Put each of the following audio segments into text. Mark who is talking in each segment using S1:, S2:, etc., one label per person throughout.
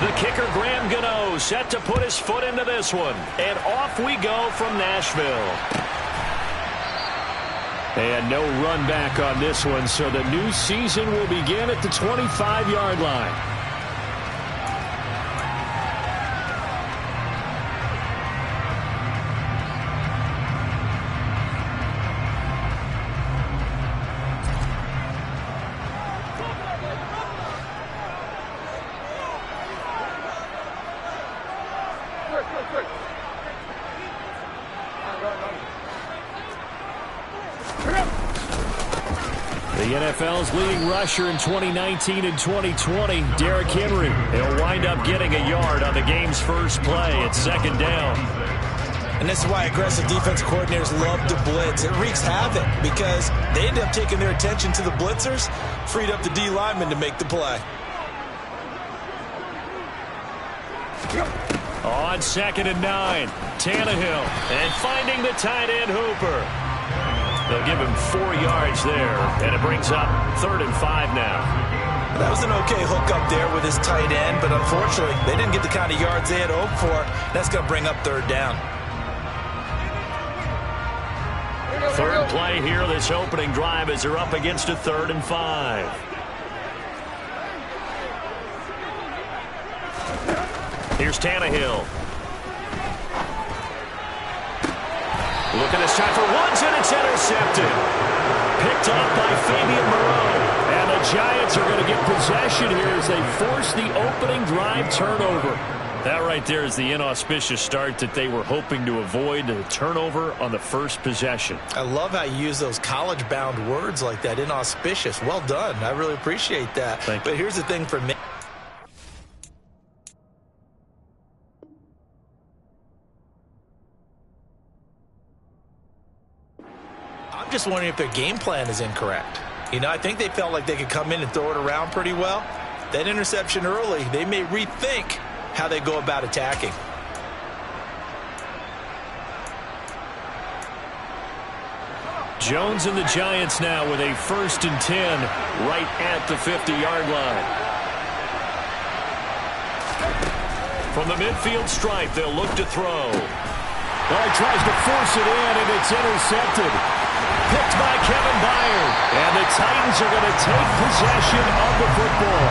S1: The kicker, Graham Gano, set to put his foot into this one. And off we go from Nashville. And no run back on this one, so the new season will begin at the 25-yard line. The NFL's leading rusher in 2019 and 2020, Derrick Henry. He'll wind up getting a yard on the game's first play. It's second down.
S2: And this is why aggressive defense coordinators love to blitz. It wreaks havoc because they end up taking their attention to the blitzers, freed up the D lineman to make the play.
S1: On 2nd and 9, Tannehill, and finding the tight end Hooper. They'll give him 4 yards there, and it brings up 3rd and 5 now.
S2: That was an okay hook up there with his tight end, but unfortunately, they didn't get the kind of yards they had hoped for. That's going to bring up 3rd down.
S1: Third play here, this opening drive, as they're up against a 3rd and 5. Here's Tannehill. Looking this time for Woods, and it's intercepted. Picked off by Fabian Moreau. And the Giants are going to get possession here as they force the opening drive turnover. That right there is the inauspicious start that they were hoping to avoid, the turnover on the first possession.
S2: I love how you use those college-bound words like that, inauspicious. Well done. I really appreciate that.
S1: Thank you.
S2: But here's the thing for me. I'm just wondering if their game plan is incorrect. You know, I think they felt like they could come in and throw it around pretty well. That interception early, they may rethink how they go about attacking.
S1: Jones and the Giants now with a 1st and 10 right at the 50-yard line. From the midfield stripe, they'll look to throw. Well, he tries to force it in, and it's intercepted. Picked by Kevin Byard. And the Titans are going to take possession of the football.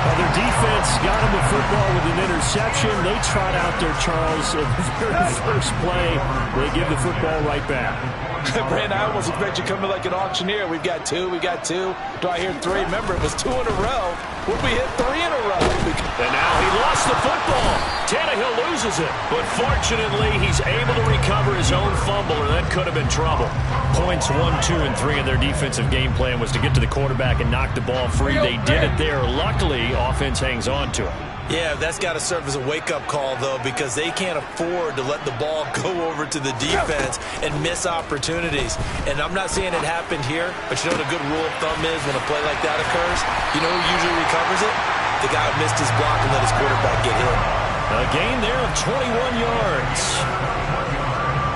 S1: Well, their defense got him the football with an interception. They trot out there, Charles, in the very first play. They give the football right back.
S2: Brandon, I almost expect you coming like an auctioneer. We've got 2, we got 2. Do I hear 3? Remember, it was 2 in a row. Would we hit 3 in a row?
S1: And now he lost the football. Tannehill loses it. But fortunately, he's able to recover his own fumble, or that could have been trouble. Points 1, 2, and 3 in their defensive game plan was to get to the quarterback and knock the ball free. They did it there. Luckily, offense hangs on to it.
S2: Yeah, that's got to serve as a wake-up call, though, because they can't afford to let the ball go over to the defense and miss opportunities. And I'm not saying it happened here, but you know what a good rule of thumb is when a play like that occurs? You know who usually recovers it? The guy who missed his block and let his quarterback get hit.
S1: A gain there of 21 yards.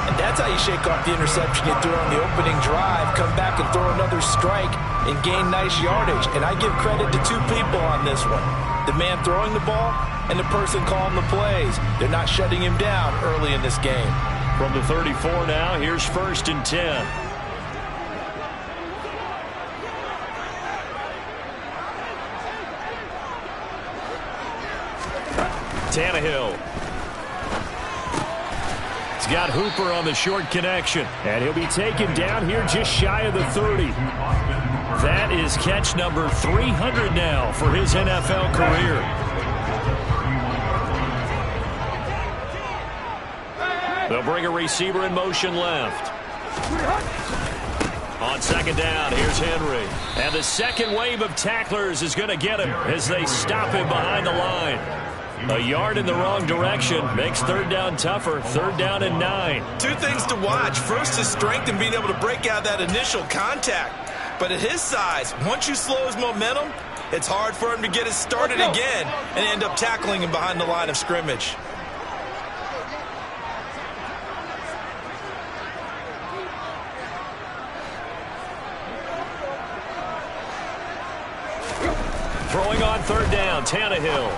S2: And that's how you shake off the interception you threw on the opening drive, come back and throw another strike and gain nice yardage. And I give credit to 2 people on this one. The man throwing the ball and the person calling the plays. They're not shutting him down early in this game.
S1: From the 34 now, here's 1st and 10. Tannehill. He's got Hooper on the short connection. And he'll be taken down here just shy of the 30. That is catch number 300 now for his NFL career. They'll bring a receiver in motion left. On 2nd down, here's Henry. And the second wave of tacklers is going to get him as they stop him behind the line. A yard in the wrong direction makes 3rd down tougher. 3rd down and 9.
S2: 2 things to watch. First, his strength in being able to break out that initial contact. But at his size, once you slow his momentum, it's hard for him to get it started again and end up tackling him behind the line of scrimmage.
S1: Throwing on 3rd down, Tannehill.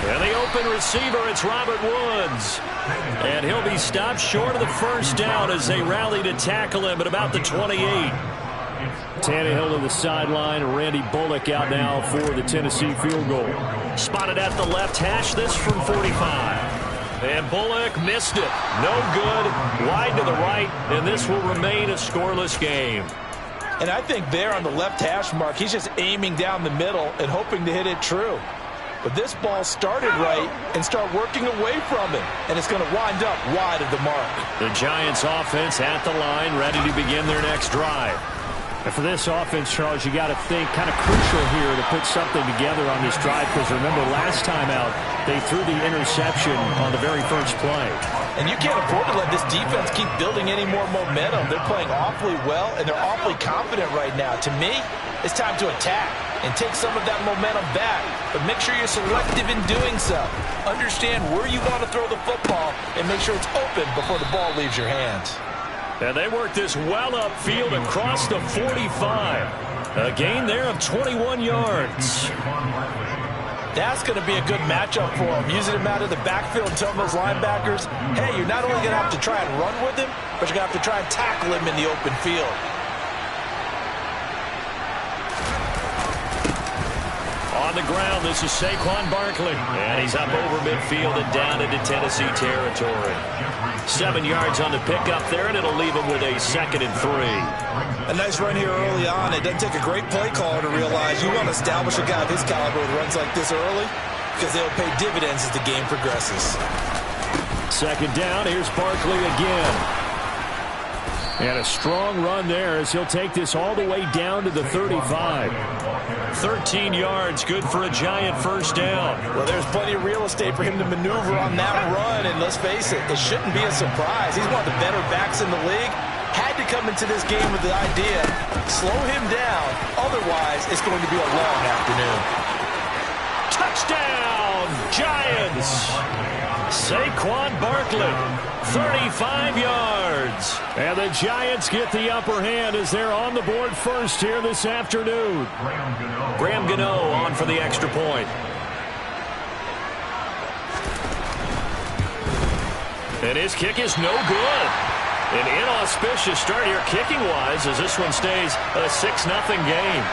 S1: And the open receiver, it's Robert Woods. And he'll be stopped short of the first down as they rally to tackle him at about the 28. Tannehill to the sideline. Randy Bullock out now for the Tennessee field goal. Spotted at the left hash, this from 45. And Bullock missed it. No good. Wide to the right, and this will remain a scoreless game.
S2: And I think there on the left hash mark, he's just aiming down the middle and hoping to hit it true. But this ball started right and start working away from him, and it's going to wind up wide of the mark.
S1: The Giants offense at the line, ready to begin their next drive. And for this offense, Charles, you got to think kind of crucial here to put something together on this drive, because remember last time out, they threw the interception on the very first play.
S2: And you can't afford to let this defense keep building any more momentum. They're playing awfully well, and they're awfully confident right now. To me, it's time to attack and take some of that momentum back. But make sure you're selective in doing so. Understand where you want to throw the football and make sure it's open before the ball leaves your hands.
S1: And they work this well upfield across the 45. A gain there of 21 yards.
S2: That's going to be a good matchup for him. Using him out of the backfield and telling those linebackers, hey, you're not only going to have to try and run with him, but you're going to have to try and tackle him in the open field.
S1: On the ground, this is Saquon Barkley. And he's up over midfield and down into Tennessee territory. 7 yards on the pickup there, and it'll leave him with a 2nd and 3.
S2: A nice run here early on. It doesn't take a great play caller to realize you want to establish a guy of his caliber with runs like this early, because they'll pay dividends as the game progresses.
S1: 2nd down, here's Barkley again. And a strong run there as he'll take this all the way down to the 35. 13 yards, good for a Giant first down.
S2: Well, there's plenty of real estate for him to maneuver on that run, and let's face it, it shouldn't be a surprise. He's one of the better backs in the league. Had to come into this game with the idea, slow him down, otherwise it's going to be a long afternoon.
S1: Touchdown, Giants! Saquon Barkley, 35 yards. And the Giants get the upper hand as they're on the board first here this afternoon. Graham Gano on for the extra point. And his kick is no good. An inauspicious start here kicking-wise as this one stays a 6-0 game.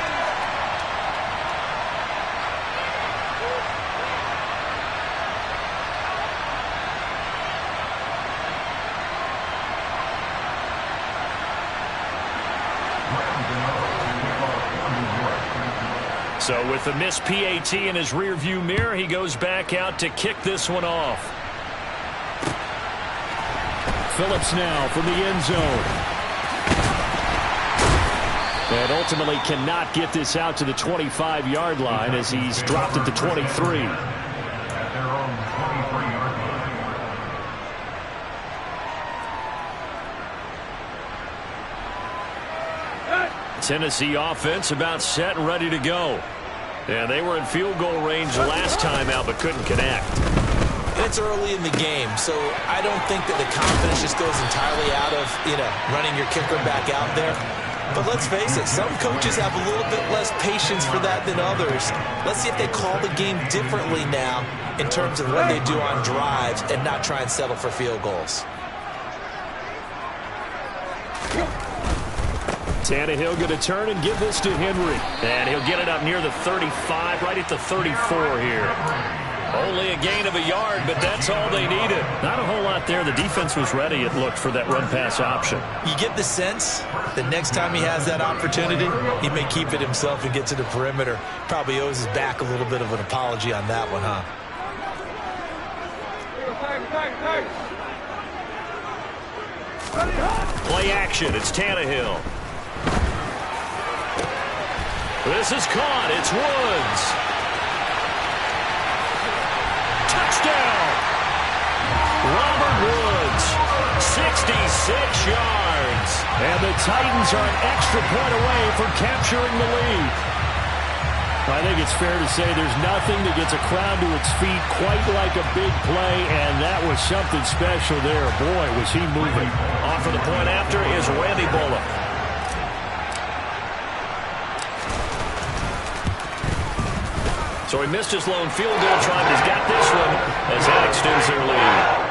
S1: So with the missed PAT in his rearview mirror, he goes back out to kick this one off. Phillips now from the end zone. And ultimately cannot get this out to the 25-yard line as he's dropped at the 23. Tennessee offense about set and ready to go. And they were in field goal range last time out but couldn't connect.
S2: It's early in the game, so I don't think that the confidence just goes entirely out of, running your kicker back out there. But let's face it, some coaches have a little bit less patience for that than others. Let's see if they call the game differently now in terms of what they do on drives and not try and settle for field goals.
S1: Tannehill going to turn and give this to Henry. And he'll get it up near the 35, right at the 34 here. Only a gain of a yard, but that's all they needed. Not a whole lot there. The defense was ready, it looked, for that run-pass option.
S2: You get the sense that next time he has that opportunity, he may keep it himself and get to the perimeter. Probably owes his back a little bit of an apology on that one, huh?
S1: Play action. It's Tannehill. This is caught. It's Woods. Touchdown. Robert Woods. 66 yards. And the Titans are an extra point away from capturing the lead. I think it's fair to say there's nothing that gets a crowd to its feet quite like a big play, and that was something special there. Boy, was he moving. On for the point after is Randy Bullock. So he missed his lone field goal try, but he's got this one as that extends their lead.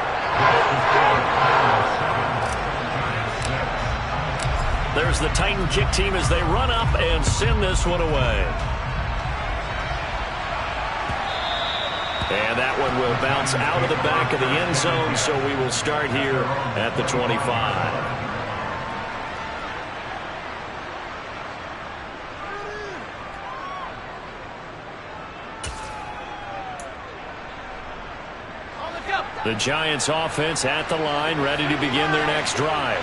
S1: There's the Titan kick team as they run up and send this one away. And that one will bounce out of the back of the end zone, so we will start here at the 25. The Giants offense at the line, ready to begin their next drive.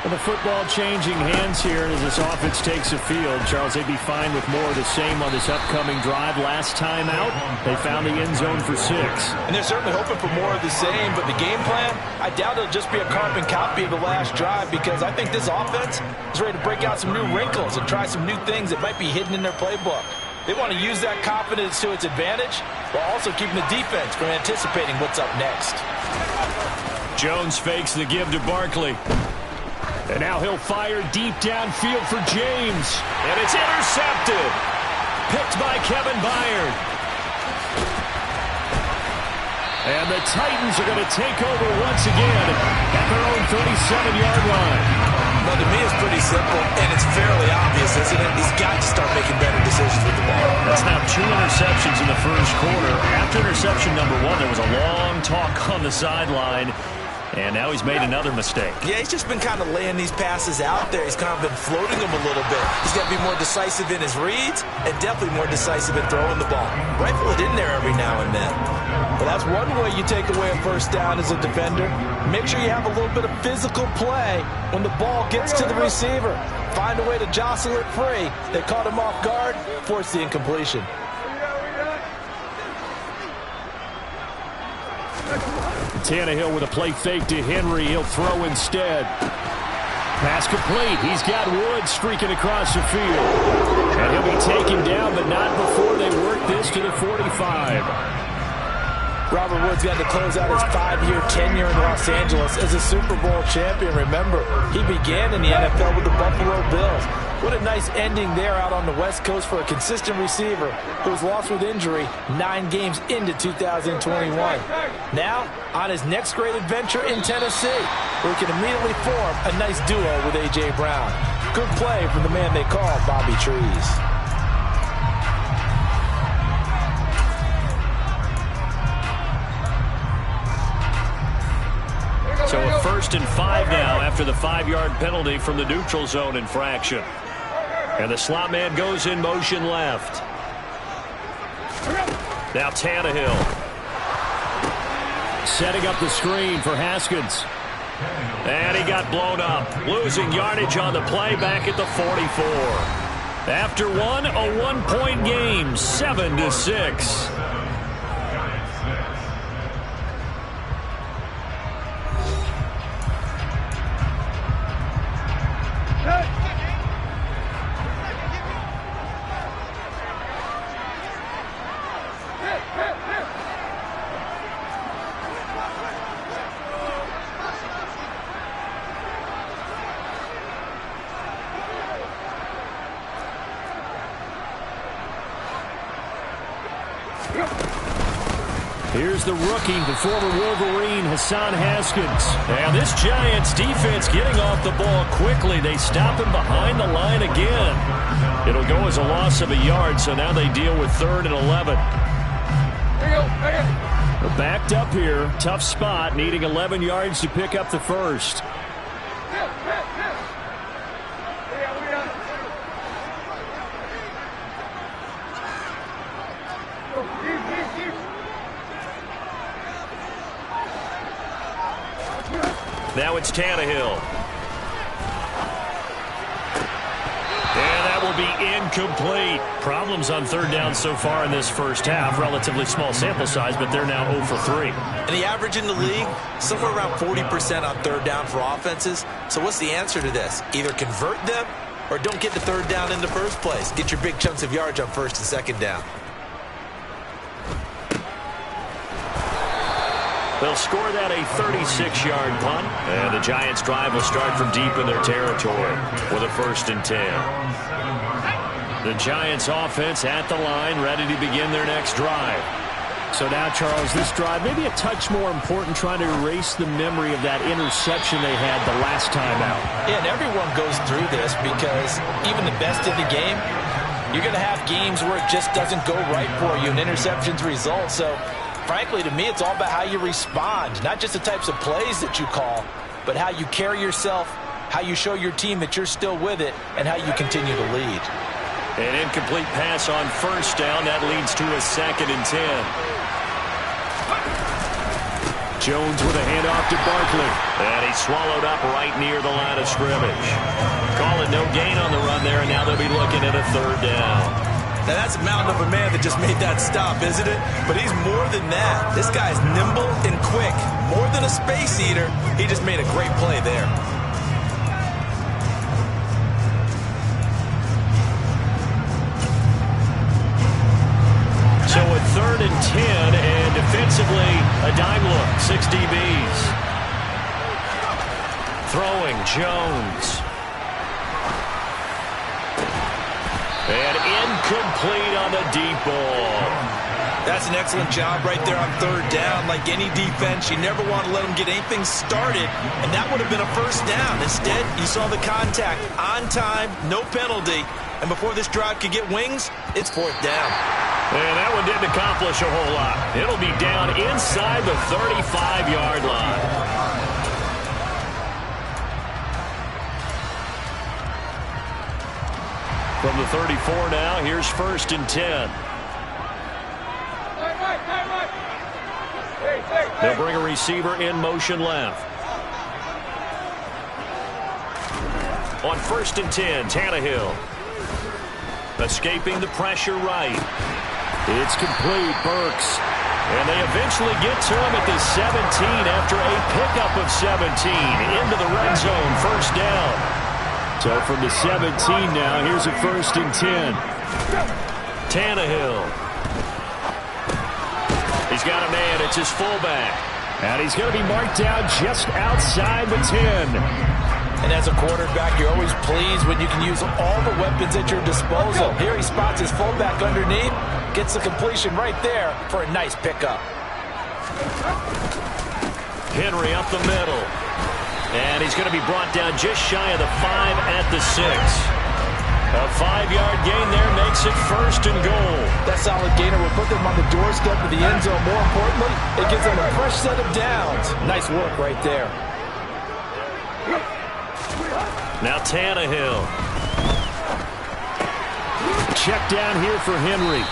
S1: Well, the football changing hands here as this offense takes the field. Charles, they'd be fine with more of the same on this upcoming drive. Last time out, they found the end zone for 6.
S2: And they're certainly hoping for more of the same, but the game plan, I doubt it'll just be a carbon copy of the last drive, because I think this offense is ready to break out some new wrinkles and try some new things that might be hidden in their playbook. They want to use that confidence to its advantage while also keeping the defense from anticipating what's up next.
S1: Jones fakes the give to Barkley. And now he'll fire deep downfield for James. And it's intercepted. Picked by Kevin Byard. And the Titans are going to take over once again at their own 37-yard line.
S2: Well, to me, it's pretty simple, and it's fairly obvious, isn't it? He's got to start making better decisions with the ball.
S1: That's now 2 interceptions in the first quarter. After interception number 1, there was a long talk on the sideline. And now he's made another mistake.
S2: Yeah, he's just been kind of laying these passes out there. He's kind of been floating them a little bit. He's got to be more decisive in his reads and definitely more decisive in throwing the ball. Rifle it in there every now and then. Well, that's one way you take away a first down as a defender. Make sure you have a little bit of physical play when the ball gets to the receiver. Find a way to jostle it free. They caught him off guard, forced the incompletion.
S1: Tannehill with a play fake to Henry. He'll throw instead. Pass complete. He's got Woods streaking across the field. And he'll be taken down, but not before they work this to the 45.
S2: Robert Woods got to close out his 5-year tenure in Los Angeles as a Super Bowl champion. Remember, he began in the NFL with the Buffalo Bills. What a nice ending there out on the West Coast for a consistent receiver who was lost with injury 9 games into 2021. Now, on his next great adventure in Tennessee, where he can immediately form a nice duo with A.J. Brown. Good play from the man they call Bobby Trees.
S1: So a 1st and 5 now after the 5-yard penalty from the neutral zone infraction. And the slot man goes in motion left. Now Tannehill. Setting up the screen for Haskins. And he got blown up. Losing yardage on the play back at the 44. After one, a 1-point game, 7-6. Here's the rookie, the former Wolverine, Hassan Haskins. And this Giants defense getting off the ball quickly. They stop him behind the line again. It'll go as a loss of a yard, so now they deal with 3rd and 11. They're backed up here. Tough spot, needing 11 yards to pick up the first. Now it's Tannehill. And that will be incomplete. Problems on 3rd down so far in this first half. Relatively small sample size, but they're now 0 for 3.
S2: And the average in the league, somewhere around 40% on 3rd down for offenses. So what's the answer to this? Either convert them or don't get to 3rd down in the first place. Get your big chunks of yards on 1st and 2nd down.
S1: They'll score that a 36-yard punt, and the Giants' drive will start from deep in their territory with a 1st and 10. The Giants offense at the line, ready to begin their next drive.
S3: So now, Charles, this drive maybe a touch more important, trying to erase the memory of that interception they had the last time out.
S2: Yeah, and everyone goes through this because even the best of the game, you're going to have games where it just doesn't go right for you and interceptions result. So, frankly, to me, it's all about how you respond, not just the types of plays that you call, but how you carry yourself, how you show your team that you're still with it, and how you continue to lead.
S1: An incomplete pass on first down. That leads to a 2nd and 10.
S3: Jones with a handoff to Barkley.
S1: And he's swallowed up right near the line of scrimmage. Call it no gain on the run there, and now they'll be looking at a 3rd down.
S2: Now, that's a mountain of a man that just made that stop, isn't it? But he's more than that. This guy's nimble and quick. More than a space eater, he just made a great play there.
S1: So a 3rd and 10, and defensively, a dime look, 6 DBs. Throwing, Jones. And incomplete on the deep ball.
S2: That's an excellent job right there on 3rd down. Like any defense, you never want to let them get anything started, and that would have been a 1st down. Instead, you saw the contact on time, no penalty, and before this drive could get wings, it's 4th down.
S1: And that one didn't accomplish a whole lot. It'll be down inside the 35-yard line. From the 34 now, here's 1st and 10. They'll bring a receiver in motion left. On 1st and 10, Tannehill. Escaping the pressure right. It's complete, Burks. And they eventually get to him at the 17 after a pickup of 17 into the red zone, 1st down.
S3: So from the 17 now, here's a 1st and 10.
S1: Tannehill. He's got a man. It's his fullback.
S3: And he's going to be marked down just outside the 10.
S2: And as a quarterback, you're always pleased when you can use all the weapons at your disposal. Here he spots his fullback underneath, gets the completion right there for a nice pickup.
S1: Henry up the middle. And he's going to be brought down just shy of the 5 at the 6. A 5-yard gain there makes it 1st and goal.
S2: That solid gainer will put them on the doorstep of the end zone. More importantly, it gives them a fresh set of downs. Nice work right there.
S1: Now Tannehill.
S3: Check down here for Henry.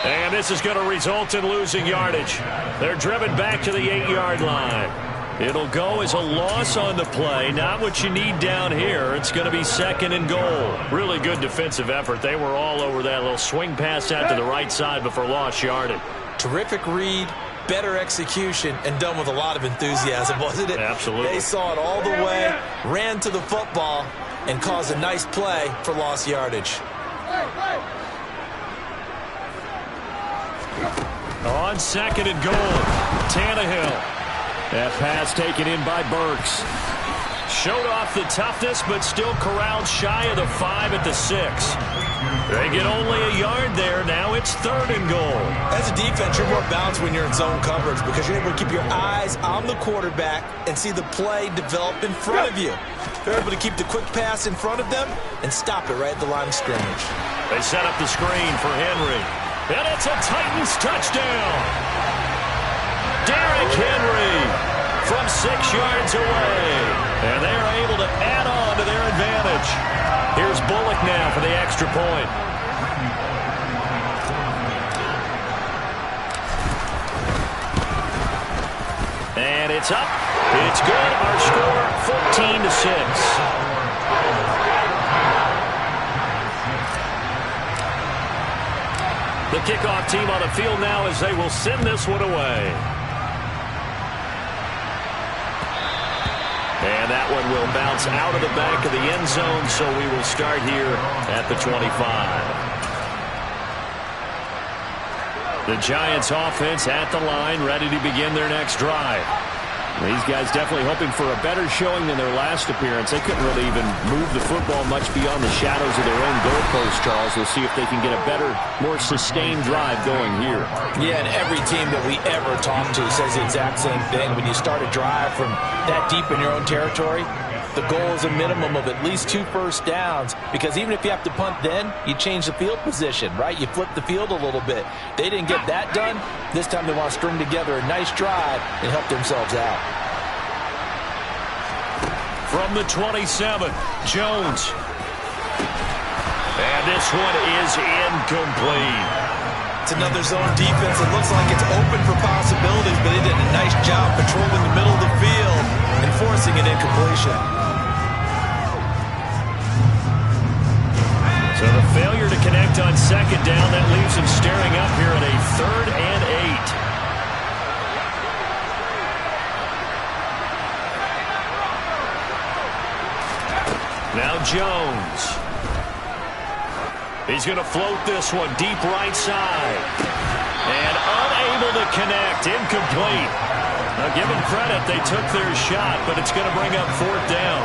S1: And this is going to result in losing yardage. They're driven back to the 8-yard line. It'll go as a loss on the play. Not what you need down here. It's going to be 2nd and goal. Really good defensive effort. They were all over that little swing pass out to the right side before lost yardage.
S2: Terrific read, better execution, and done with a lot of enthusiasm, wasn't it?
S1: Absolutely.
S2: They saw it all the way, ran to the football, and caused a nice play for lost yardage.
S1: On 2nd and goal, Tannehill.
S3: That pass taken in by Burks.
S1: Showed off the toughness, but still corralled shy of the 5 at the 6. They get only a yard there. Now it's 3rd and goal.
S2: As a defense, you're more balanced when you're in zone coverage because you're able to keep your eyes on the quarterback and see the play develop in front of you. You're able to keep the quick pass in front of them and stop it right at the line of scrimmage.
S1: They set up the screen for Henry. And it's a Titans touchdown. Derrick Henry from 6 yards away. And they are able to add on to their advantage. Here's Bullock now for the extra point. And it's up. It's good. Our score, 14-6. The kickoff team on the field now as they will send this one away. And that one will bounce out of the back of the end zone, so we will start here at the 25. The Giants offense at the line, ready to begin their next drive.
S3: These guys definitely hoping for a better showing than their last appearance. They couldn't really even move the football much beyond the shadows of their own goalpost, Charles. We'll see if they can get a better, more sustained drive going here.
S2: Yeah, and every team that we ever talk to says the exact same thing. When you start a drive from that deep in your own territory, the goal is a minimum of at least 2 first downs, because even if you have to punt then, you change the field position, right? You flip the field a little bit. They didn't get that done. This time they want to string together a nice drive and help themselves out.
S1: From the 27, Jones. And this one is incomplete.
S2: It's another zone defense. It looks like it's open for possibilities, but they did a nice job patrolling the middle of the field and forcing an incompletion.
S1: So the failure to connect on second down, that leaves him staring up here at a 3rd and 8. Now Jones. He's going to float this one deep right side. And unable to connect. Incomplete. Now give them credit. They took their shot, but it's going to bring up 4th down.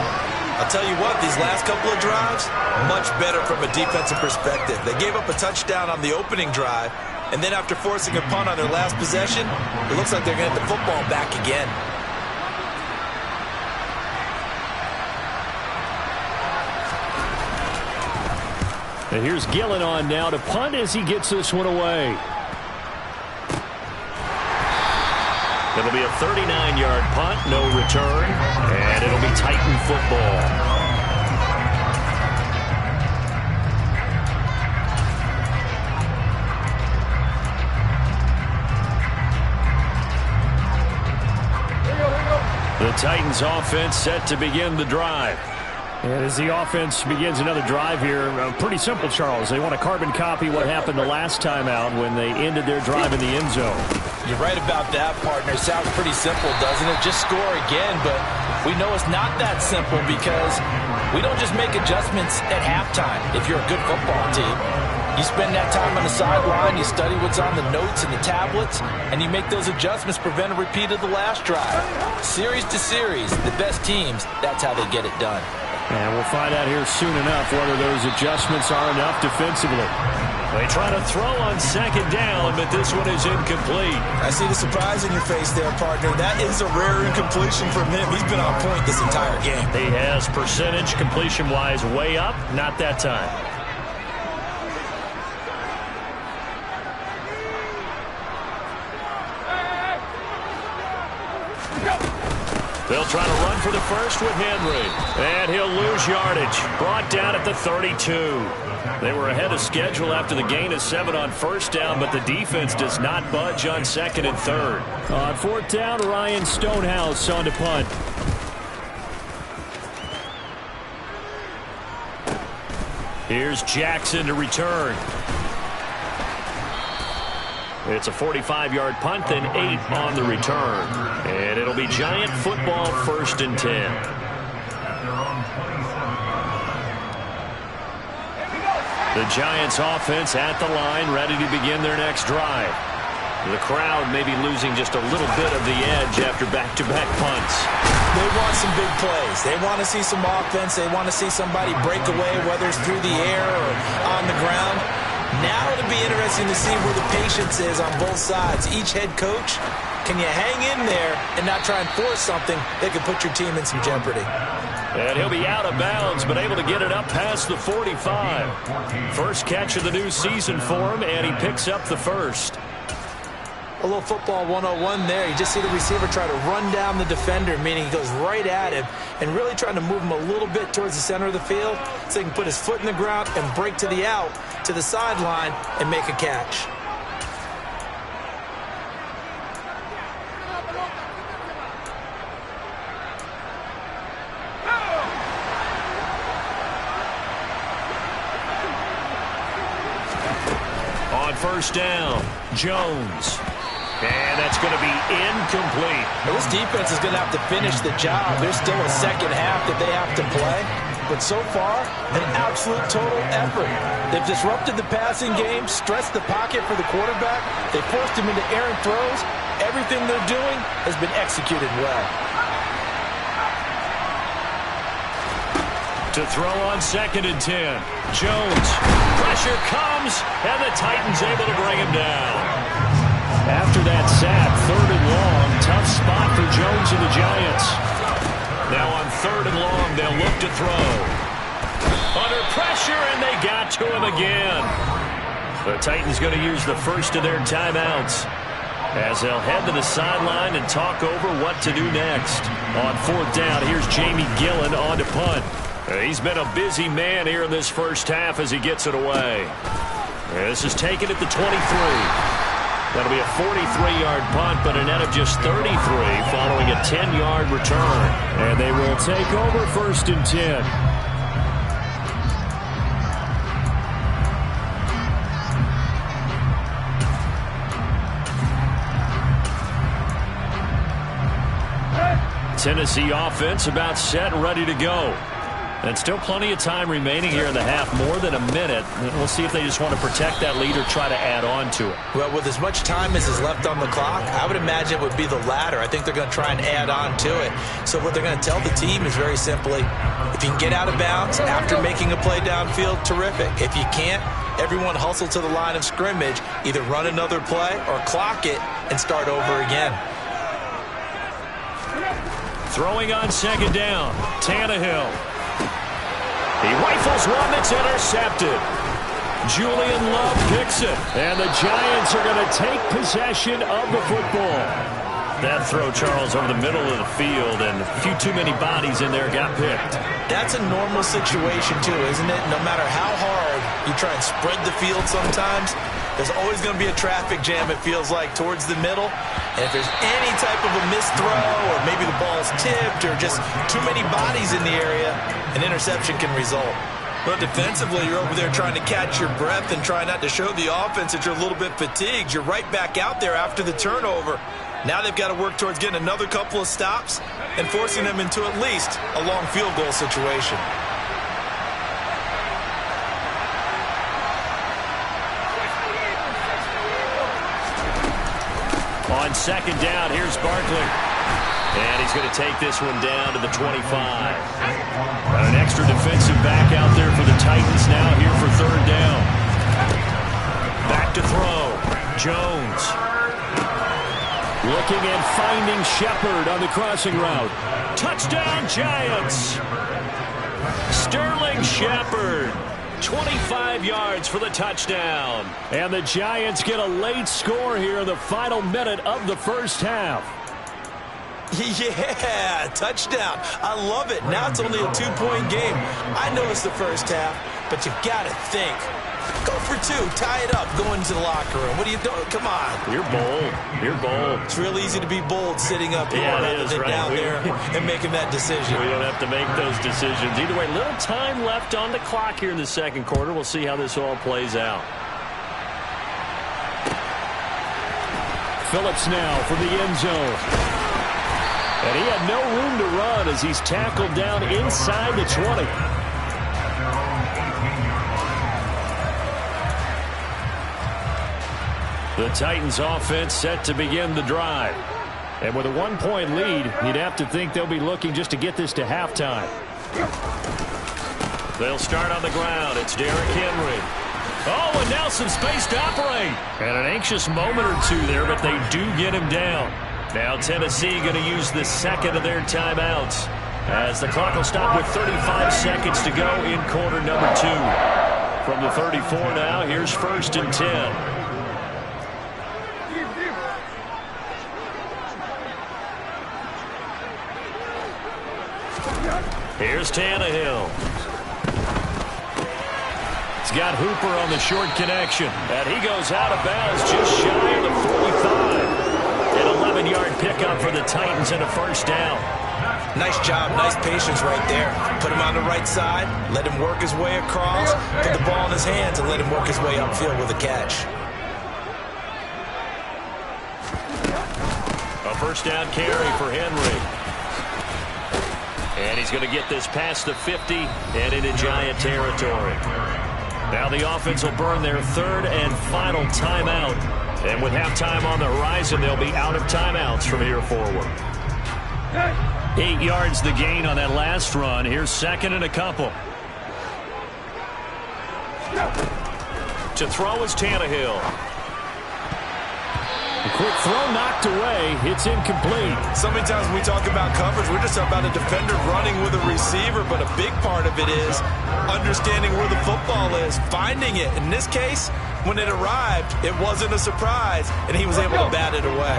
S2: I'll tell you what, these last couple of drives, much better from a defensive perspective. They gave up a touchdown on the opening drive, and then after forcing a punt on their last possession, it looks like they're going to get the football back again.
S3: And here's Gillen on now to punt as he gets this one away.
S1: It'll be a 39-yard punt, no return, and it'll be Titan football. The Titans offense set to begin the drive.
S3: And as the offense begins another drive here, pretty simple, Charles. They want to carbon copy what happened the last time out when they ended their drive in the end zone.
S2: You're right about that, partner. Sounds pretty simple, doesn't it? Just score again, but we know it's not that simple because we don't just make adjustments at halftime if you're a good football team. You spend that time on the sideline, you study what's on the notes and the tablets, and you make those adjustments, prevent a repeat of the last drive. Series to series, the best teams, that's how they get it done.
S3: And we'll find out here soon enough whether those adjustments are enough defensively.
S1: They try to throw on second down, but this one is incomplete.
S2: I see the surprise in your face there, partner. That is a rare incompletion from him. He's been on point this entire game.
S1: He has percentage completion-wise way up, not that time. They'll try to run for the first with Henry. And he'll lose yardage. Brought down at the 32. They were ahead of schedule after the gain of 7 on first down, but the defense does not budge on 2nd and 3rd.
S3: On 4th down, Ryan Stonehouse on to punt.
S1: Here's Jackson to return. It's a 45-yard punt, then 8 on the return. And it'll be Giant football, 1st and 10. The Giants offense at the line, ready to begin their next drive. The crowd may be losing just a little bit of the edge after back-to-back punts.
S2: They want some big plays. They want to see some offense. They want to see somebody break away, whether it's through the air or on the ground. Now it'll be interesting to see where the patience is on both sides. Each head coach, can you hang in there and not try and force something that could put your team in some jeopardy?
S1: And he'll be out of bounds, but able to get it up past the 45. First catch of the new season for him, and he picks up the first.
S2: A little football 101 there. You just see the receiver try to run down the defender, meaning he goes right at him and really trying to move him a little bit towards the center of the field so he can put his foot in the ground and break to the out, to the sideline, and make a catch.
S1: On first down, Jones. And that's going to be incomplete.
S2: Now, this defense is going to have to finish the job. There's still a second half that they have to play. But so far, an absolute total effort. They've disrupted the passing game, stressed the pocket for the quarterback. They forced him into errant throws. everything they're doing has been executed well.
S1: To throw on 2nd and 10. Jones. Pressure comes, and the Titans able to bring him down. After that sack, 3rd and long, tough spot for Jones and the Giants. Now on 3rd and long, they'll look to throw. Under pressure, and they got to him again. The Titans going to use the first of their timeouts as they'll head to the sideline and talk over what to do next. On 4th down, here's Jamie Gillen on to punt. He's been a busy man here in this first half as he gets it away. This is taken at the 23. That'll be a 43-yard punt, but a net of just 33 following a 10-yard return. And they will take over 1st and 10. Tennessee offense about set, ready to go. And still plenty of time remaining here in the half, more than a minute. We'll see if they just want to protect that lead or try to add on to it.
S2: Well, with as much time as is left on the clock, I would imagine it would be the latter. I think they're going to try and add on to it. So what they're going to tell the team is very simply, if you can get out of bounds after making a play downfield, terrific. If you can't, everyone hustle to the line of scrimmage, either run another play or clock it and start over again.
S1: Throwing on 2nd down, Tannehill. He rifles one that's intercepted. Julian Love picks it. And the Giants are going to take possession of the football. That throw, Charles, over the middle of the field, and a few too many bodies in there got picked.
S2: That's a normal situation, too, isn't it? No matter how hard you try and spread the field sometimes, there's always going to be a traffic jam, it feels like, towards the middle. And if there's any type of a missed throw, or maybe the ball's tipped, or just too many bodies in the area, an interception can result. But defensively, you're over there trying to catch your breath and try not to show the offense that you're a little bit fatigued. You're right back out there after the turnover. Now they've got to work towards getting another couple of stops and forcing them into at least a long field goal situation.
S1: On 2nd down, here's Barkley. And he's going to take this one down to the 25. Got an extra defensive back out there for the Titans now here for 3rd down. Back to throw. Jones. Looking and finding Shepard on the crossing route. Touchdown, Giants. Sterling Shepard. 25 yards for the touchdown. And the Giants get a late score here in the final minute of the first half.
S2: Yeah, touchdown. I love it. Now it's only a 2-point game. I know it's the first half, but you've got to think. Go for 2. Tie it up. Go into the locker room. What are you doing? Come on.
S1: You're bold. You're bold.
S2: It's real easy to be bold sitting up here rather than down there and making that decision.
S1: We don't have to make those decisions. Either way, little time left on the clock here in the 2nd quarter. We'll see how this all plays out. Phillips now from the end zone. And he had no room to run as he's tackled down inside the 20. The Titans offense set to begin the drive. And with a 1-point lead, you'd have to think they'll be looking just to get this to halftime. They'll start on the ground. It's Derrick Henry. Oh, and now some space to operate. And an anxious moment or two there, but they do get him down. Now Tennessee going to use the 2nd of their timeouts as the clock will stop with 35 seconds to go in quarter number 2. From the 34 now, here's 1st and 10. Here's Tannehill. He's got Hooper on the short connection. And he goes out of bounds just shy of the 45. An 11-yard pickup for the Titans and a 1st down.
S2: Nice job. Nice patience right there. Put him on the right side. Let him work his way across. Put the ball in his hands and let him work his way upfield with a catch.
S1: A 1st down carry for Henry. And he's going to get this past the 50 and into Giant territory. Now the offense will burn their 3rd and final timeout And with halftime on the horizon, they'll be out of timeouts from here forward. 8 yards the gain on that last run. Here's second and a couple. To throw is Tannehill. A quick throw knocked away. It's incomplete.
S2: So many times when we talk about coverage, we're just talking about a defender running with a receiver, but a big part of it is understanding where the football is, finding it. In this case, when it arrived, it wasn't a surprise, and he was able to bat it away.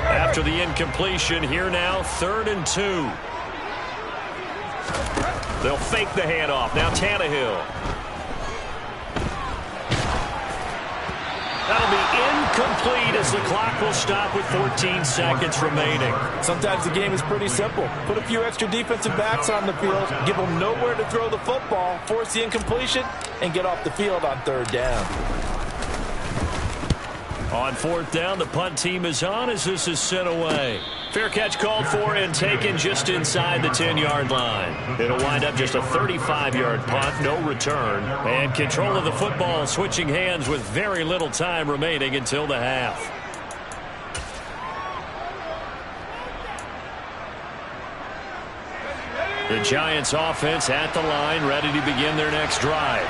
S1: After the incompletion, here now, 3rd and 2. They'll fake the handoff. Now Tannehill. That'll be incomplete as the clock will stop with 14 seconds remaining.
S2: Sometimes the game is pretty simple. Put a few extra defensive backs on the field, give them nowhere to throw the football, force the incompletion, and get off the field on 3rd down.
S1: On 4th down, the punt team is on as this is sent away. Fair catch called for and taken just inside the 10-yard line. It'll wind up just a 35-yard punt, no return. And control of the football switching hands with very little time remaining until the half. The Giants offense at the line, ready to begin their next drive.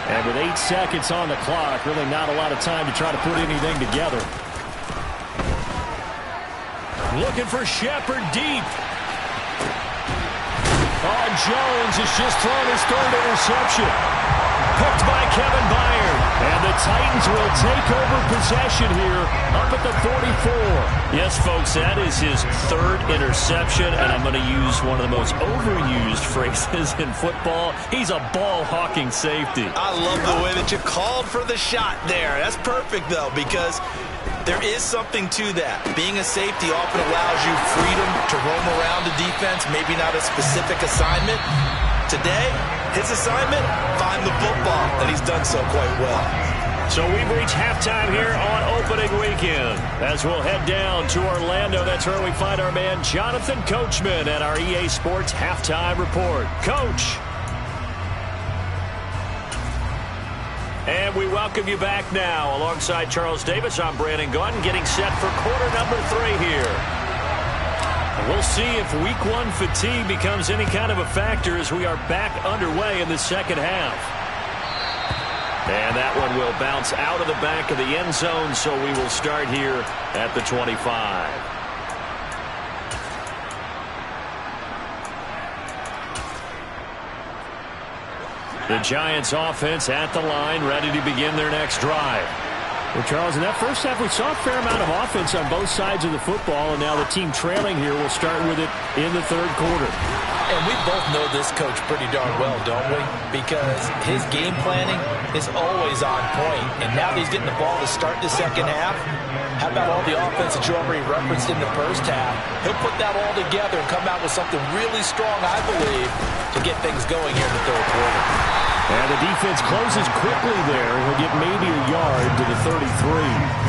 S1: And with 8 seconds on the clock, really not a lot of time to try to put anything together. Looking for Shepard deep. Oh, Jones has just thrown his 3rd interception. Picked by Kevin Byard. And the Titans will take over possession here up at the 44. Yes, folks, that is his 3rd interception, and I'm going to use one of the most overused phrases in football. He's a ball-hawking safety.
S2: I love the way that you called for the shot there. That's perfect, though, because there is something to that. Being a safety often allows you freedom to roam around the defense, maybe not a specific assignment. Today, his assignment, find the football, and he's done so quite well.
S1: So we've reached halftime here on opening weekend. As we'll head down to Orlando, that's where we find our man Jonathan Coachman at our EA Sports Halftime Report. Coach. And we welcome you back now. Alongside Charles Davis, I'm Brandon Gaudin, getting set for quarter number 3 here. And we'll see if week 1 fatigue becomes any kind of a factor as we are back underway in the second half. And that one will bounce out of the back of the end zone, so we will start here at the 25. The Giants offense at the line, ready to begin their next drive. Well, Charles, in that first half, we saw a fair amount of offense on both sides of the football, and now the team trailing here will start with it in the 3rd quarter.
S2: And we both know this coach pretty darn well, don't we? Because his game planning is always on point. And now that he's getting the ball to start the second half, how about all the offense that you already referenced in the first half? He'll put that all together and come out with something really strong, I believe, to get things going here in the 3rd quarter.
S1: And the defense closes quickly there. He'll get maybe a yard to the 33.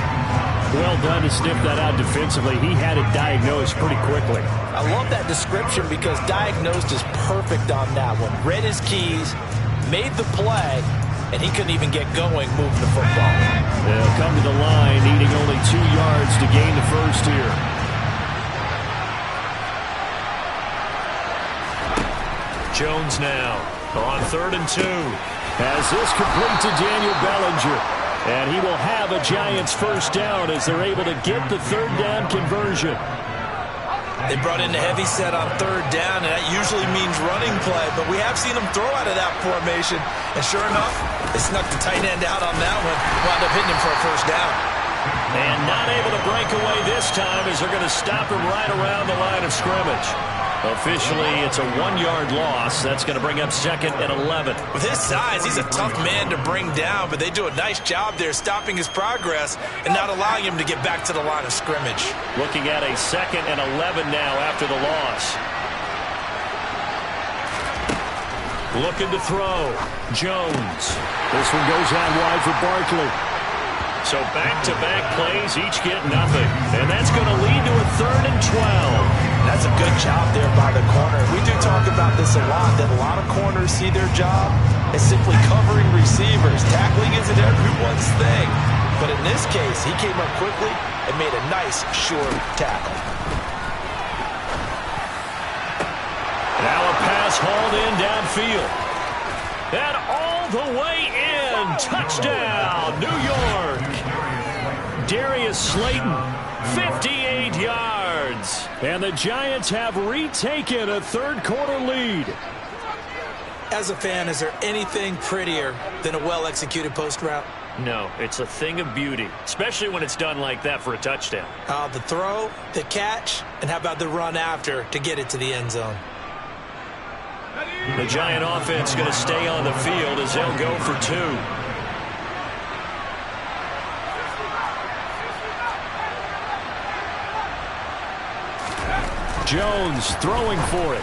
S1: Well done to sniff that out defensively. He had it diagnosed pretty quickly.
S2: I love that description because diagnosed is perfect on that one. Read his keys, made the play, and he couldn't even get going moving the football.
S1: They'll come to the line, needing only 2 yards to gain the first here. Jones now on 3rd and 2. Has this complete to Daniel Bellinger. And he will have a Giants first down as they're able to get the 3rd down conversion.
S2: They brought in the heavy set on 3rd down, and that usually means running play. But we have seen them throw out of that formation. And sure enough, they snuck the tight end out on that one. Wound up hitting him for a first down.
S1: And not able to break away this time as they're going to stop him right around the line of scrimmage. Officially, it's a 1-yard loss. That's going to bring up 2nd and 11.
S2: With his size, he's a tough man to bring down, but they do a nice job there stopping his progress and not allowing him to get back to the line of scrimmage.
S1: Looking at a 2nd and 11 now after the loss. Looking to throw. Jones. This one goes out wide for Barkley. So back-to-back plays, each get nothing. And that's going to lead to a 3rd and 12.
S2: That's a good job there by the corner. We do talk about this a lot, that a lot of corners see their job as simply covering receivers. Tackling isn't everyone's thing. But in this case, he came up quickly and made a nice, sure tackle.
S1: Now a pass hauled in downfield. And all the way in. Touchdown, New York. Darius Slayton, 58 yards. And the Giants have retaken a third-quarter lead.
S2: As a fan, is there anything prettier than a well-executed post route?
S1: No, it's a thing of beauty, especially when it's done like that for a touchdown.
S2: The throw, the catch, and how about the run after to get it to the end zone?
S1: The Giant offense going to stay on the field as they'll go for 2. Jones throwing for it.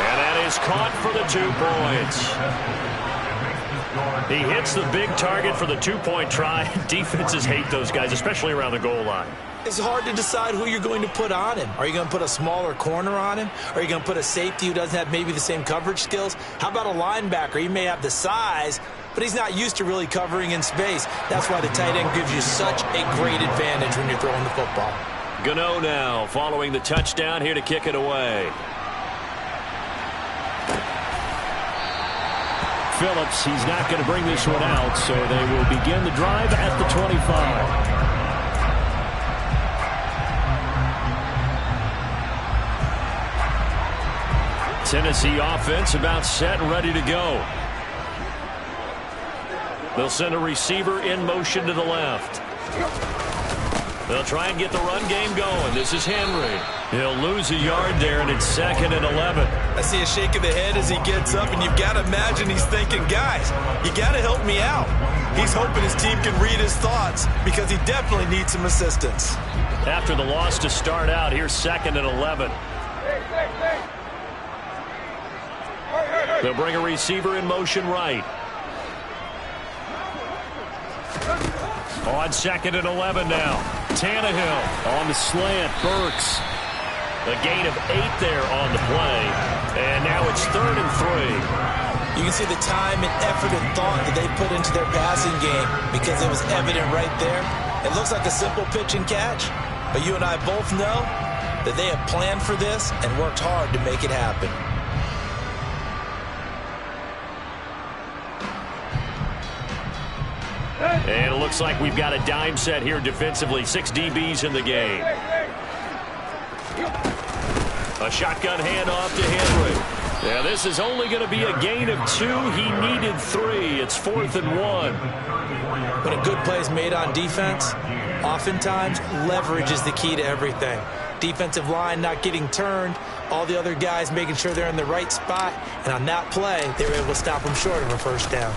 S1: And that is caught for the 2 points. He hits the big target for the 2-point try. Defenses hate those guys, especially around the goal line.
S2: It's hard to decide who you're going to put on him. Are you going to put a smaller corner on him? Are you going to put a safety who doesn't have maybe the same coverage skills? How about a linebacker? He may have the size, but he's not used to really covering in space. That's why the tight end gives you such a great advantage when you're throwing the football.
S1: Gano now following the touchdown here to kick it away. Phillips, he's not going to bring this one out, so they will begin the drive at the 25. Tennessee offense about set and ready to go. They'll send a receiver in motion to the left. They'll try and get the run game going. This is Henry. He'll lose a yard there, and it's 2nd and 11.
S2: I see a shake of the head as he gets up, and you've got to imagine he's thinking, guys, you got to help me out. He's hoping his team can read his thoughts because he definitely needs some assistance.
S1: After the loss to start out, here's 2nd and 11. They'll bring a receiver in motion right. On 2nd and 11 now. Tannehill on the slant. Burks. A gain of 8 there on the play. And now it's 3rd and 3.
S2: You can see the time and effort and thought that they put into their passing game because it was evident right there. It looks like a simple pitch and catch, but you and I both know that they have planned for this and worked hard to make it happen.
S1: And it looks like we've got a dime set here defensively. 6 DBs in the game. A shotgun handoff to Henry. Yeah, this is only going to be a gain of 2. He needed 3. It's 4th and 1.
S2: When a good play is made on defense, oftentimes leverage is the key to everything. Defensive line not getting turned, all the other guys making sure they're in the right spot, and on that play, they were able to stop them short of a first down.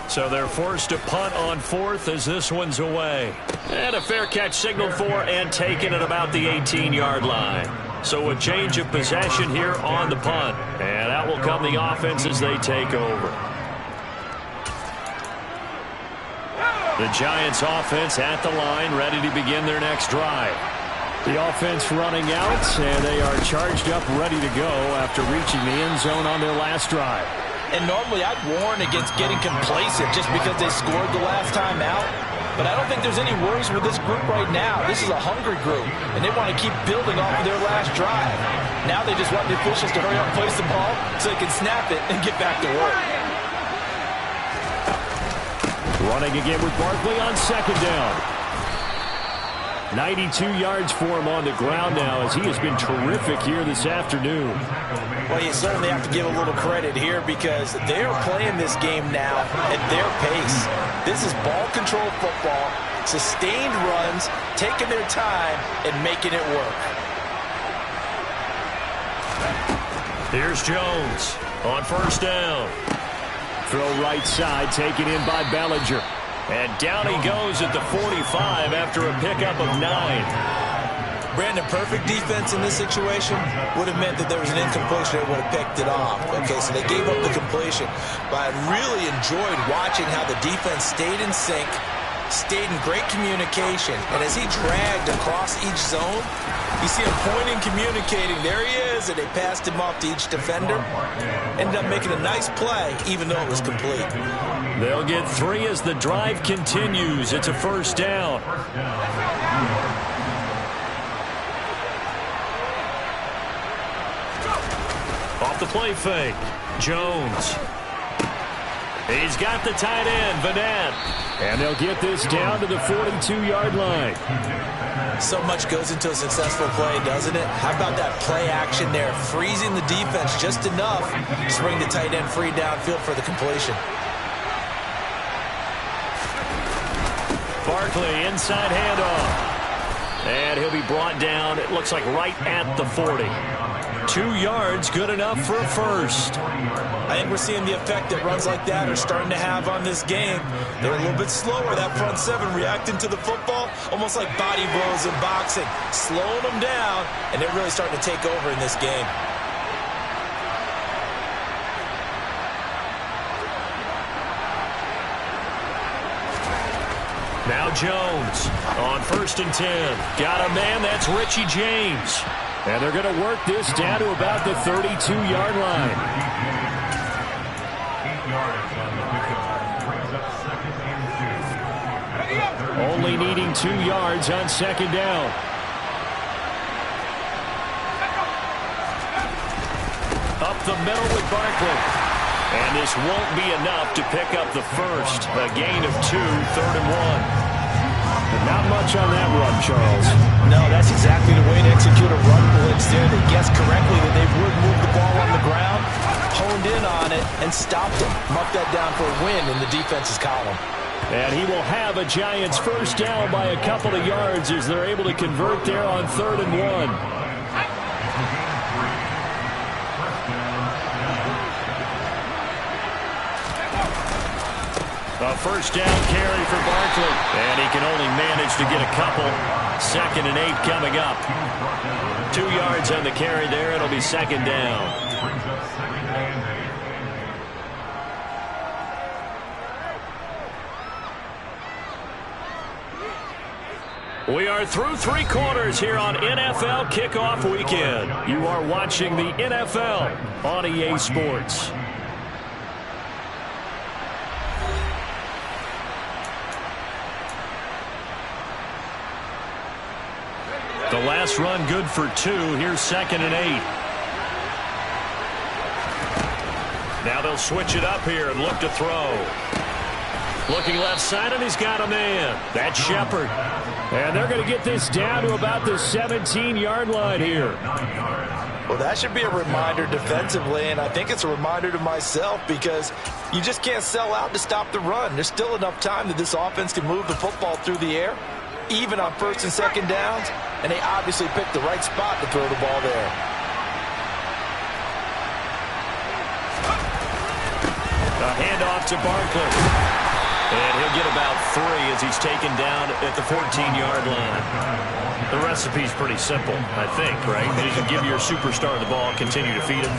S1: So they're forced to punt on 4th as this one's away. And a fair catch signaled for and taken at about the 18-yard line. So a change of possession here on the punt. And that will come the offense as they take over. The Giants offense at the line, ready to begin their next drive. The offense running out, and they are charged up, ready to go after reaching the end zone on their last drive.
S2: And normally I'd warn against getting complacent just because they scored the last time out. But I don't think there's any worries with this group right now. This is a hungry group, and they want to keep building off of their last drive. Now they just want the officials to hurry up and place the ball so they can snap it and get back to work.
S3: Running again with Barkley on 2nd down. 92 yards for him on the ground now as he has been terrific here this afternoon.
S2: Well, you certainly have to give a little credit here because they're playing this game now at their pace. This is ball control football, sustained runs, taking their time and making it work.
S1: Here's Jones on 1st down.
S3: Throw right side, taken in by Bellinger.
S1: And down he goes at the 45 after a pickup of 9.
S2: Brandon, perfect defense in this situation would have meant that there was an incompletion. They would have picked it off. Okay, so they gave up the completion. But I really enjoyed watching how the defense stayed in sync, stayed in great communication. And as he dragged across each zone, you see him pointing, communicating. There he is, and they passed him off to each defender. Ended up making a nice play, even though it was complete.
S1: They'll get 3 as the drive continues. It's a first down. Off the play fake. Jones. He's got the tight end, Vanette. And they'll get this down to the 42-yard line.
S2: So much goes into a successful play, doesn't it? How about that play action there? Freezing the defense just enough to bring the tight end free downfield for the completion.
S1: Barkley, inside handoff. And he'll be brought down, it looks like right at the 40. 2 yards, good enough for a first.
S2: I think we're seeing the effect that runs like that are starting to have on this game. They're a little bit slower, that front seven, reacting to the football, almost like body blows in boxing, slowing them down, and they're really starting to take over in this game.
S1: Now Jones on 1st and 10. Got a man, that's Richie James. And they're going to work this down to about the 32-yard line. Only needing 2 yards on 2nd down. Up the middle with Barkley. And this won't be enough to pick up the first. A gain of 2, 3rd and 1. Not much on that run, Charles.
S2: No, that's exactly the way to execute a run blitz there. They guessed correctly that they would move the ball on the ground, honed in on it, and stopped him. Marked that down for a win in the defense's column.
S1: And he will have a Giants first down by a couple of yards as they're able to convert there on 3rd and 1. A first down carry for Barkley. And he can only manage to get a couple. 2nd and 8 coming up. 2 yards on the carry there. It'll be 2nd down. We are through 3 quarters here on NFL Kickoff Weekend. You are watching the NFL on EA Sports. The last run good for 2. Here's 2nd and 8. Now they'll switch it up here and look to throw. Looking left side, and he's got a man. That's Shepard. And they're going to get this down to about the 17-yard line here.
S2: Well, that should be a reminder defensively, and I think it's a reminder to myself because you just can't sell out to stop the run. There's still enough time that this offense can move the football through the air, even on 1st and 2nd downs, and they obviously picked the right spot to throw the ball there.
S1: A handoff to Barkley. And he'll get about 3 as he's taken down at the 14-yard line. The recipe's pretty simple, I think, right? You can give your superstar the ball, continue to feed him.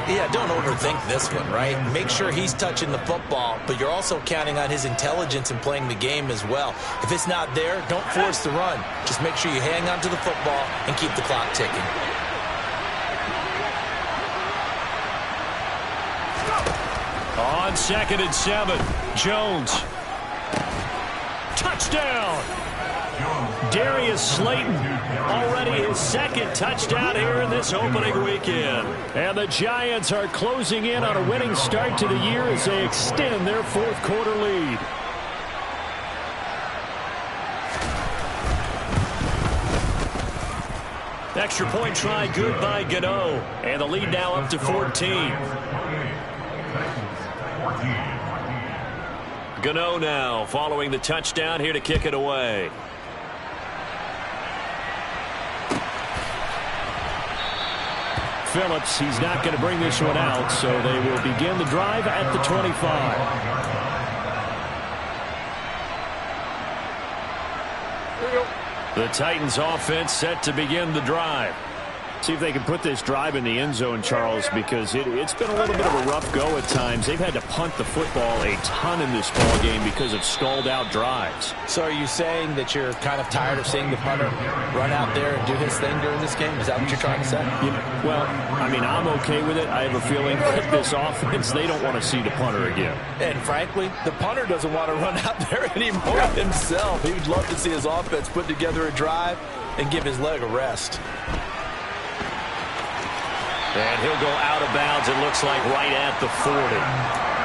S2: Yeah, don't overthink this one, right? Make sure he's touching the football, but you're also counting on his intelligence in playing the game as well. If it's not there, don't force the run. Just make sure you hang on to the football and keep the clock ticking.
S1: On 2nd and 7, Jones. Touchdown! Darius Slayton, already his 2nd touchdown here in this opening weekend. And the Giants are closing in on a winning start to the year as they extend their 4th quarter lead. Extra point try good by Gano. And the lead now up to 14. Gano now following the touchdown here to kick it away. Phillips, he's not going to bring this one out, so they will begin the drive at the 25. The Titans offense set to begin the drive.
S3: See if they can put this drive in the end zone, Charles, because it's been a little bit of a rough go at times. They've had to punt the football a ton in this ball game because of stalled-out drives.
S2: So are you saying that you're kind of tired of seeing the punter run out there and do his thing during this game? Is that what you're trying to say?
S3: Well, I mean, I'm okay with it. I have a feeling that this offense, they don't want to see the punter again.
S2: And frankly, the punter doesn't want to run out there anymore himself. He would love to see his offense put together a drive and give his leg a rest.
S1: And he'll go out of bounds, it looks like, right at the 40.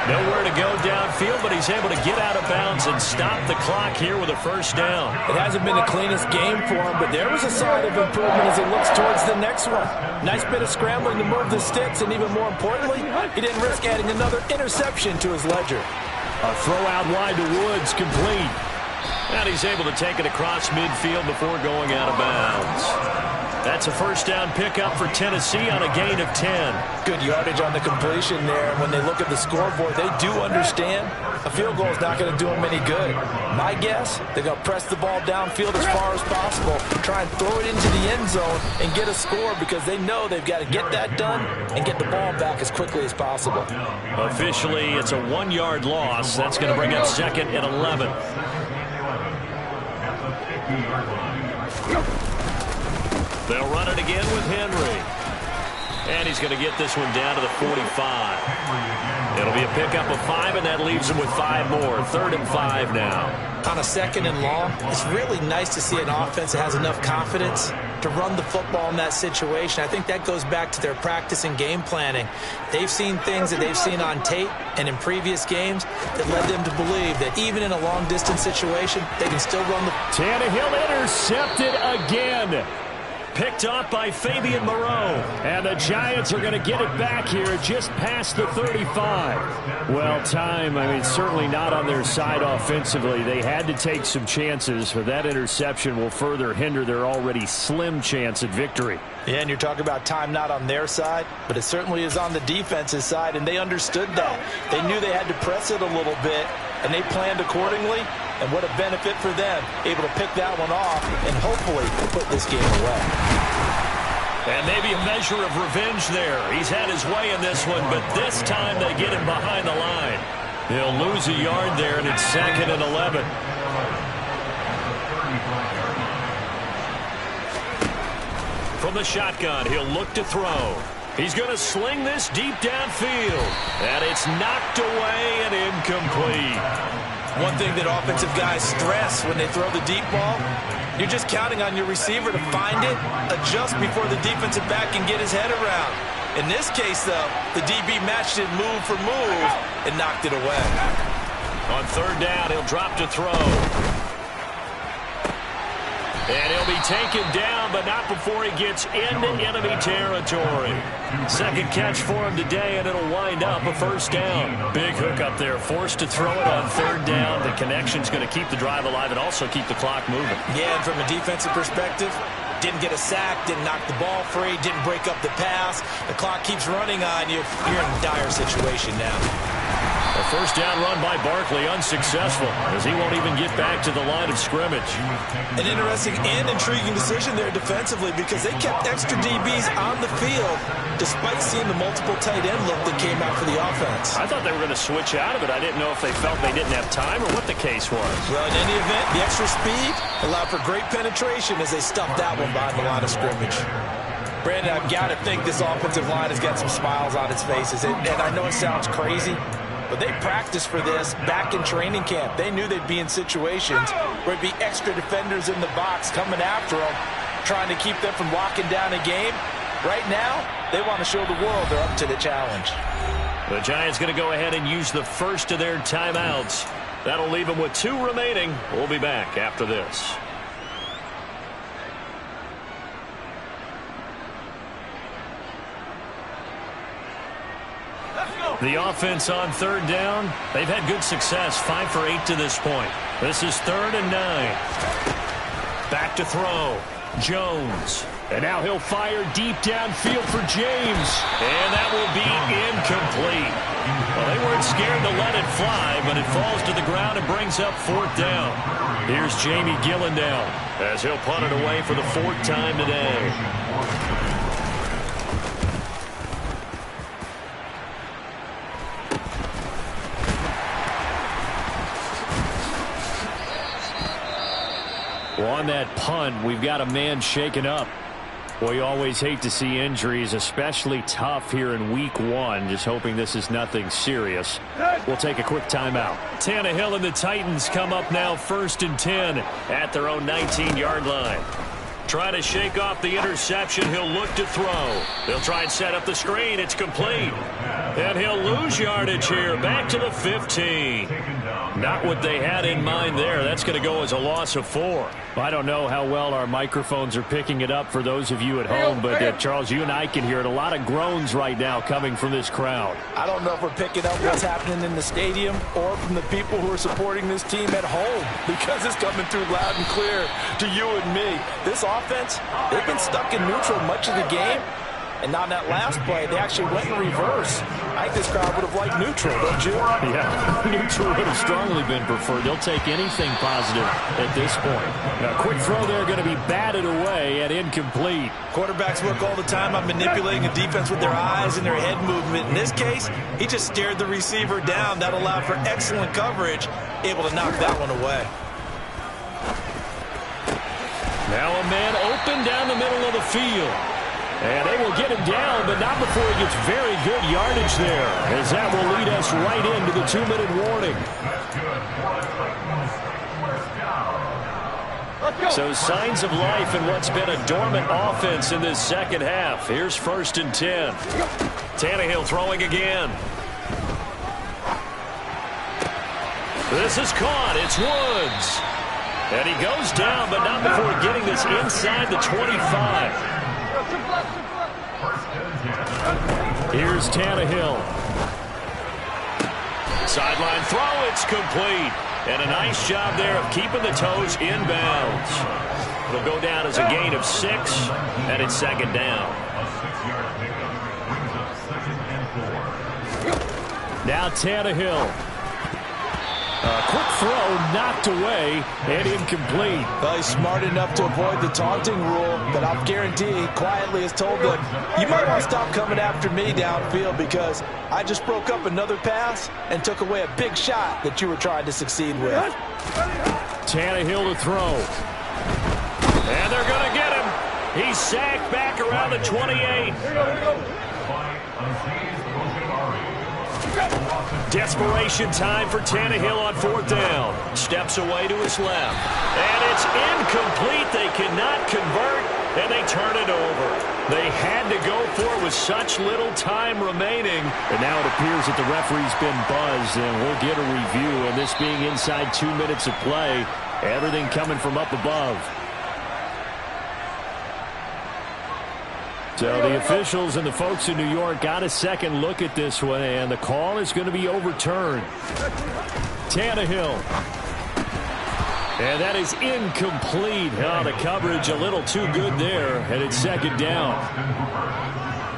S1: Nowhere to go downfield, but he's able to get out of bounds and stop the clock here with a first down.
S2: It hasn't been the cleanest game for him, but there was a sign of improvement as he looks towards the next one. Nice bit of scrambling to move the sticks, and even more importantly, he didn't risk adding another interception to his ledger.
S1: A throw out wide to Woods, complete. And he's able to take it across midfield before going out of bounds. That's a first down pickup for Tennessee on a gain of 10.
S2: Good yardage on the completion there. And when they look at the scoreboard, they do understand a field goal is not going to do them any good. My guess, they're going to press the ball downfield as far as possible, try and throw it into the end zone and get a score because they know they've got to get that done and get the ball back as quickly as possible.
S1: Officially, it's a 1-yard loss. That's going to bring up second and 11. They'll run it again with Henry. And he's going to get this one down to the 45. It'll be a pickup of 5, and that leaves him with 5 more. 3rd and 5 now.
S2: On a second and long, it's really nice to see an offense that has enough confidence to run the football in that situation. I think that goes back to their practice and game planning. They've seen things that they've seen on tape and in previous games that led them to believe that even in a long-distance situation, they can still run the...
S1: Tannehill intercepted again. Picked off by Fabian Moreau. And the Giants are going to get it back here just past the 35. Well, time, I mean, certainly not on their side offensively. They had to take some chances, but that interception will further hinder their already slim chance at victory.
S2: Yeah, and you're talking about time not on their side, but it certainly is on the defense's side, and they understood that. They knew they had to press it a little bit, and they planned accordingly. And what a benefit for them, able to pick that one off and hopefully put this game away.
S1: And maybe a measure of revenge there. He's had his way in this one, but this time they get him behind the line. He'll lose a yard there, and it's 2nd and 11. From the shotgun, he'll look to throw. He's going to sling this deep downfield. And it's knocked away and incomplete.
S2: One thing that offensive guys stress when they throw the deep ball, you're just counting on your receiver to find it, adjust before the defensive back can get his head around. In this case, though, the DB matched it move for move and knocked it away.
S1: On 3rd down, he'll drop to throw. And he'll be taken down, but not before he gets into enemy territory. Second catch for him today, and it'll wind up a first down. Big hook up there, forced to throw it on 3rd down. The connection's going to keep the drive alive and also keep the clock moving.
S2: Yeah, and from a defensive perspective, didn't get a sack, didn't knock the ball free, didn't break up the pass. The clock keeps running on you. You're in a dire situation now.
S1: A first down run by Barkley, unsuccessful, as he won't even get back to the line of scrimmage.
S2: An interesting and intriguing decision there defensively because they kept extra DBs on the field despite seeing the multiple tight end look that came out for the offense.
S1: I thought they were going to switch out of it. I didn't know if they felt they didn't have time or what the case was.
S2: Well, in any event, the extra speed allowed for great penetration as they stuffed that one behind the line of scrimmage. Brandon, I've got to think this offensive line has got some smiles on its faces. And I know it sounds crazy, but they practiced for this back in training camp. They knew they'd be in situations where it'd be extra defenders in the box coming after them, trying to keep them from locking down a game. Right now, they want to show the world they're up to the challenge.
S1: The Giants going to go ahead and use the first of their timeouts. That'll leave them with 2 remaining. We'll be back after this. The offense on 3rd down, they've had good success, 5 for 8 to this point. This is 3rd and 9. Back to throw, Jones. And now he'll fire deep downfield for James. And that will be incomplete. Well, they weren't scared to let it fly, but it falls to the ground and brings up 4th down. Here's Jamie Gillen now as he'll punt it away for the 4th time today.
S3: Well, on that punt, we've got a man shaken up. Well, you always hate to see injuries, especially tough here in week 1. Just hoping this is nothing serious. We'll take a quick timeout. Tannehill and the Titans come up now 1st and 10 at their own 19-yard line. Trying to shake off the interception. He'll look to throw. They'll try and set up the screen. It's complete. And he'll lose yardage here. Back to the 15. Not what they had in mind there. That's going to go as a loss of 4. I don't know how well our microphones are picking it up for those of you at home, but Charles, you and I can hear it. A lot of groans right now coming from this crowd.
S2: I don't know if we're picking up what's happening in the stadium or from the people who are supporting this team at home, because it's coming through loud and clear to you and me. This offense, they've been stuck in neutral much of the game. And on that last play, they actually went in reverse. I think this crowd would have liked neutral, don't you?
S3: Yeah, neutral would have strongly been preferred. They'll take anything positive at this point. Now, quick throw there, going to be batted away and incomplete.
S2: Quarterbacks work all the time on manipulating a defense with their eyes and their head movement. In this case, he just stared the receiver down. That allowed for excellent coverage, able to knock that one away.
S3: Now a man open down the middle of the field. And they will get him down, but not before he gets very good yardage there, as that will lead us right into the 2-minute warning. So signs of life in what's been a dormant offense in this second half. Here's 1st and 10. Tannehill throwing again. This is caught. It's Woods. And he goes down, but not before getting this inside the 25. Here's Tannehill. Sideline throw, it's complete. And a nice job there of keeping the toes inbounds. It'll go down as a gain of 6, and it's 2nd down. Now Tannehill. A quick throw knocked away and incomplete.
S2: Well, he's smart enough to avoid the taunting rule, but I'll guarantee he quietly has told them, you might want to stop coming after me downfield because I just broke up another pass and took away a big shot that you were trying to succeed with.
S3: Tannehill to throw. And they're going to get him. He's sacked back around the 28. Desperation time for Tannehill on 4th down. Steps away to his left. And it's incomplete. They cannot convert, and they turn it over. They had to go for it with such little time remaining. And now it appears that the referee's been buzzed, and we'll get a review. And this being inside 2 minutes of play, everything coming from up above. So the officials and the folks in New York got a second look at this one, and the call is going to be overturned. Tannehill. And that is incomplete. Oh, the coverage a little too good there, and it's 2nd down.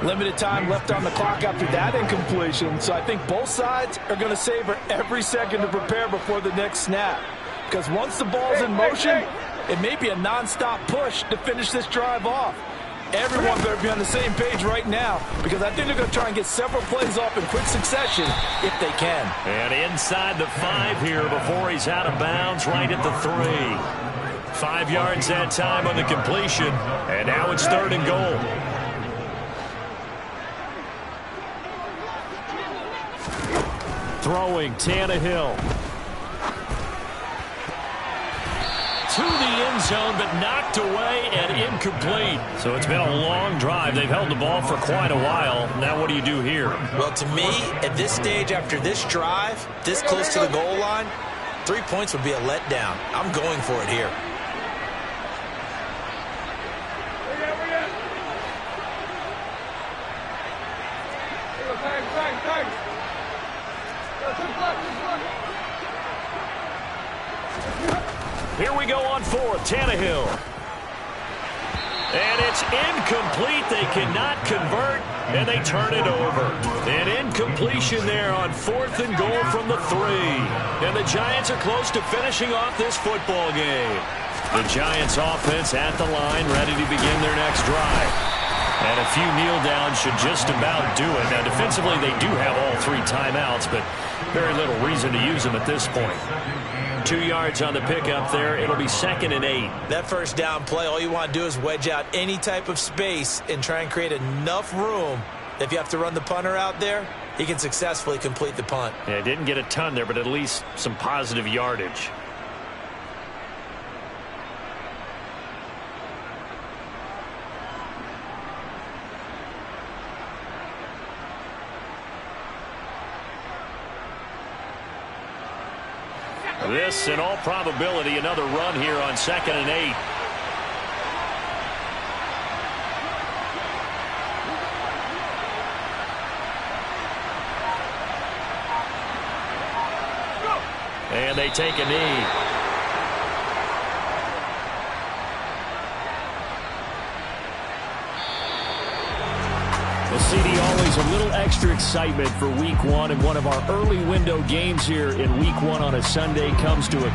S2: Limited time left on the clock after that incompletion, so I think both sides are going to savor every second to prepare before the next snap. Because once the ball's in motion, it may be a nonstop push to finish this drive off. Everyone better be on the same page right now, because I think they're going to try and get several plays off in quick succession if they can.
S3: And inside the 5 here before he's out of bounds, right at the 3. 5 yards that time on the completion, and now it's 3rd and goal. Throwing Tannehill. To the end zone, but knocked away and incomplete. So it's been a long drive. They've held the ball for quite a while. Now what do you do here?
S2: Well, to me, at this stage, after this drive, this close to the goal line, 3 points would be a letdown. I'm going for it here.
S3: Here we go on 4th, Tannehill. And it's incomplete. They cannot convert, and they turn it over. An incompletion there on 4th and goal from the 3. And the Giants are close to finishing off this football game. The Giants offense at the line, ready to begin their next drive. And a few kneel downs should just about do it. Now, defensively, they do have all 3 timeouts, but very little reason to use them at this point. 2 yards on the pickup there. It'll be 2nd and 8.
S2: That first down play, all you want to do is wedge out any type of space and try and create enough room. If you have to run the punter out there, he can successfully complete the punt.
S3: Yeah, didn't get a ton there, but at least some positive yardage. This, in all probability, another run here on 2nd and 8. And they take a knee. Well, CD, always a little extra excitement for Week 1, and one of our early window games here in Week 1 on a Sunday comes to a